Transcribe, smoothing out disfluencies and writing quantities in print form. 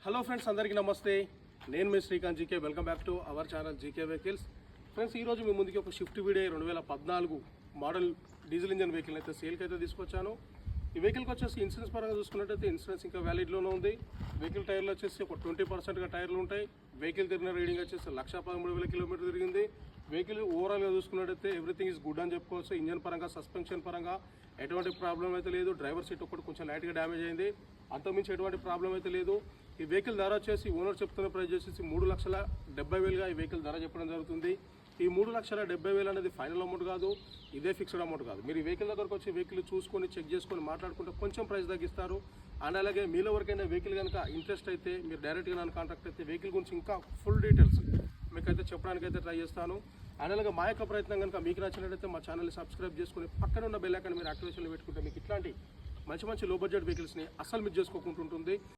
Hello friends, అందరికీ నమస్తే. నేను మీ Srikanth GK. Welcome back to our channel GK vehicles. Friends, ఈరోజు మీ ముందుకి ఒక shift video 2014 model diesel engine vehicle అయితే సేల్కి అయితే తీసుకొచ్చాను. ఈ వెహికల్కి వచ్చేసి ఇన్సూరెన్స్ పరంగా చూసుకున్నట్టయితే ఇన్సూరెన్స్ ఇంకా వ్యాలిడ్లోనే ఉంది. వెహికల్ టైర్లు వచ్చేసి ఒక 20%గా టైర్లు ఉంటాయి. వెహికల్ తిరిగిన రీడింగ్ వచ్చేసి 1,13,000 కిలోమీటర్ తిరిగింది. వెహికల్ ఓవరాల్గా చూసుకున్నట్టయితే ఎవ్రీథింగ్ ఈజ్ గుడ్ అని చెప్పుకోవచ్చు. ఇంజన్ పరంగా, సస్పెన్షన్ పరంగా ఎటువంటి ప్రాబ్లం అయితే లేదు. డ్రైవర్ సీట్ ఒకటి కొంచెం లైట్గా డ్యామేజ్ అయింది, అంతకుమించి ఎటువంటి ప్రాబ్లం అయితే లేదు. ఈ వెహికల్ ధర వచ్చేసి ఓనర్ చెప్తున్న ప్రైస్ వచ్చేసి 3,70,000గా ఈ వెహికల్ ధర చెప్పడం జరుగుతుంది. ఈ 3,70,000 అనేది ఫైనల్ అమౌంట్ కాదు, ఇదే ఫిక్స్డ్ అమౌంట్ కాదు. మీరు ఈ వెహికల్ దగ్గరకు వచ్చి వెహికల్ చూసుకొని చెక్ చేసుకొని మాట్లాడుకుంటే కొంచెం ప్రైస్ తగ్గిస్తారు. అండ్ అలాగే మీలో ఎవరికైనా వెహికల్ కనుక ఇంట్రెస్ట్ అయితే మీరు డైరెక్ట్గా నన్ను కాంటాక్ట్ అయితే వెహికల్ గురించి ఇంకా ఫుల్ డీటెయిల్స్ మీకైతే చెప్పడానికైతే ట్రై చేస్తాను. అండ్ అలాగే మా యొక్క ప్రయత్నం కనుక మీకు నచ్చినట్లయితే మా ఛానల్ని సబ్స్క్రైబ్ చేసుకుని పక్కన ఉన్న బెల్ ఐకాన్ మీరు యాక్టివేషన్లో పెట్టుకుంటే మీకు ఇట్లాంటి మంచి మంచి లో బడ్జెట్ వెహికల్స్ని అస్సలు మిస్ చేసుకోకుండా ఉంటుంది.